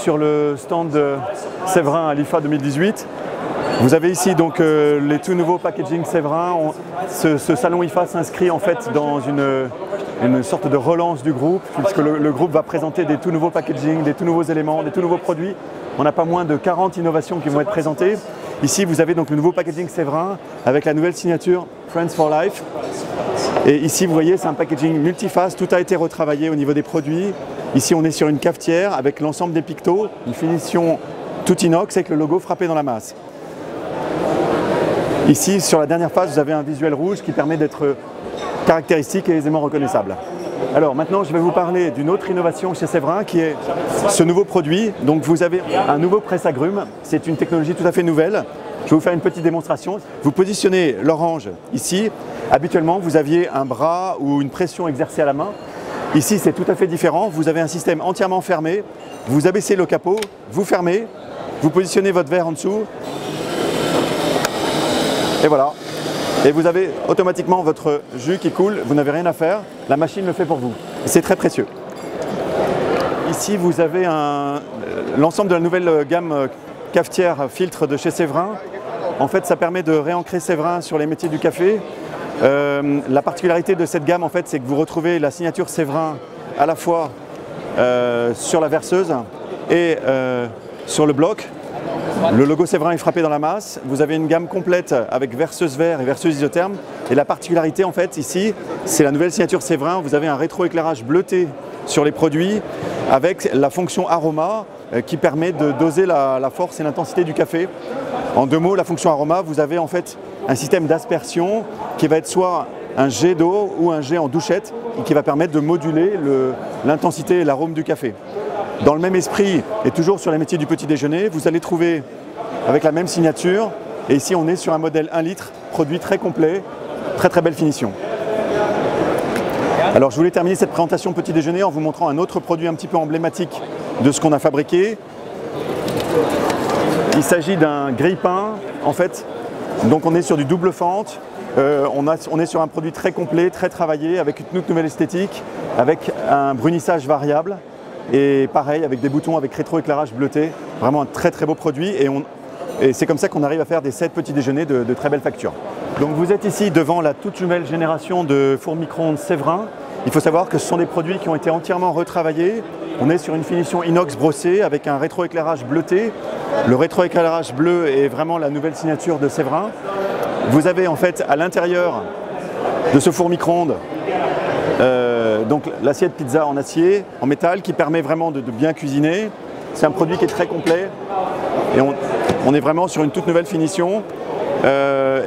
sur le stand de Séverin à l'IFA 2018. Vous avez ici donc les tout nouveaux packaging Séverin. Ce salon IFA s'inscrit en fait dans une sorte de relance du groupe, puisque le groupe va présenter des tout nouveaux packaging, des tout nouveaux éléments, des tout nouveaux produits. On n'a pas moins de 40 innovations qui vont être présentées. Ici, vous avez donc le nouveau packaging Séverin avec la nouvelle signature Friends for Life. Et ici, vous voyez, c'est un packaging multiface. Tout a été retravaillé au niveau des produits. Ici, on est sur une cafetière avec l'ensemble des pictos, une finition tout inox avec le logo frappé dans la masse. Ici, sur la dernière phase, vous avez un visuel rouge qui permet d'être caractéristique et aisément reconnaissable. Alors maintenant, je vais vous parler d'une autre innovation chez Séverin qui est ce nouveau produit. Donc vous avez un nouveau presse-agrumes. C'est une technologie tout à fait nouvelle. Je vais vous faire une petite démonstration. Vous positionnez l'orange ici. Habituellement, vous aviez un bras ou une pression exercée à la main. Ici, c'est tout à fait différent. Vous avez un système entièrement fermé. Vous abaissez le capot, vous fermez, vous positionnez votre verre en dessous. Et voilà. Et vous avez automatiquement votre jus qui coule, vous n'avez rien à faire, la machine le fait pour vous. C'est très précieux. Ici, vous avez l'ensemble de la nouvelle gamme cafetière filtre de chez Séverin. En fait, ça permet de réancrer Séverin sur les métiers du café. La particularité de cette gamme, en fait, c'est que vous retrouvez la signature Séverin à la fois sur la verseuse et sur le bloc. Le logo Séverin est frappé dans la masse. Vous avez une gamme complète avec verseuse verre et verseuse isotherme. Et la particularité en fait ici, c'est la nouvelle signature Séverin. Vous avez un rétroéclairage bleuté sur les produits avec la fonction aroma qui permet de doser la force et l'intensité du café. En deux mots, la fonction aroma, vous avez en fait un système d'aspersion qui va être soit un jet d'eau ou un jet en douchette et qui va permettre de moduler l'intensité et l'arôme du café. Dans le même esprit, et toujours sur les métiers du petit déjeuner, vous allez trouver avec la même signature, et ici on est sur un modèle 1 litre, produit très complet, très belle finition. Alors je voulais terminer cette présentation petit déjeuner en vous montrant un autre produit un petit peu emblématique de ce qu'on a fabriqué. Il s'agit d'un grille-pain, en fait, donc on est sur du double fente, on est sur un produit très complet, très travaillé, avec une toute nouvelle esthétique, avec un brunissage variable. Et pareil, avec des boutons avec rétroéclairage bleuté, vraiment un très beau produit. Et c'est comme ça qu'on arrive à faire des 7 petits déjeuners de très belle facture. Donc vous êtes ici devant la toute nouvelle génération de fours micro-ondes Séverin. Il faut savoir que ce sont des produits qui ont été entièrement retravaillés. On est sur une finition inox brossée avec un rétroéclairage bleuté. Le rétroéclairage bleu est vraiment la nouvelle signature de Séverin. Vous avez en fait à l'intérieur de ce four micro-ondes donc l'assiette pizza en acier, en métal, qui permet vraiment de bien cuisiner. C'est un produit qui est très complet et on est vraiment sur une toute nouvelle finition.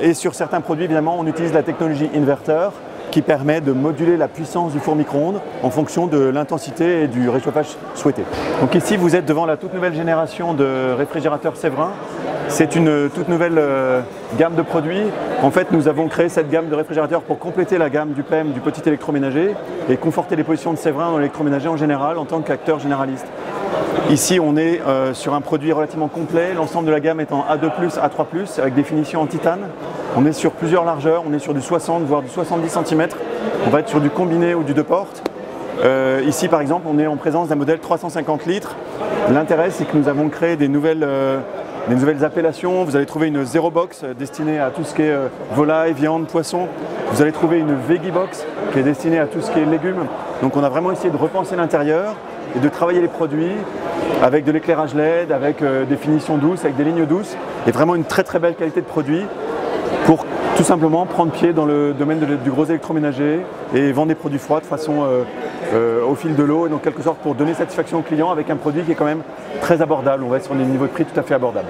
Et sur certains produits, évidemment, on utilise la technologie inverter qui permet de moduler la puissance du four micro-ondes en fonction de l'intensité et du réchauffage souhaité. Donc ici, vous êtes devant la toute nouvelle génération de réfrigérateurs Séverin. C'est une toute nouvelle gamme de produits. En fait, nous avons créé cette gamme de réfrigérateurs pour compléter la gamme du PEM, du petit électroménager, et conforter les positions de Séverin dans l'électroménager en général en tant qu'acteur généraliste. Ici, on est sur un produit relativement complet, l'ensemble de la gamme est en A2+, A3+, avec des finitions en titane. On est sur plusieurs largeurs, on est sur du 60 voire du 70 cm. On va être sur du combiné ou du 2 portes. Ici, par exemple, on est en présence d'un modèle 350 litres. L'intérêt, c'est que nous avons créé des nouvelles appellations. Vous allez trouver une Zero Box destinée à tout ce qui est volaille, viande, poisson. Vous allez trouver une Veggie Box qui est destinée à tout ce qui est légumes. Donc on a vraiment essayé de repenser l'intérieur et de travailler les produits avec de l'éclairage LED, avec des finitions douces, avec des lignes douces et vraiment une très belle qualité de produit pour tout simplement prendre pied dans le domaine du gros électroménager et vendre des produits froids de façon au fil de l'eau et donc quelque sorte pour donner satisfaction aux clients avec un produit qui est quand même très abordable. On va être sur des niveaux de prix tout à fait abordables.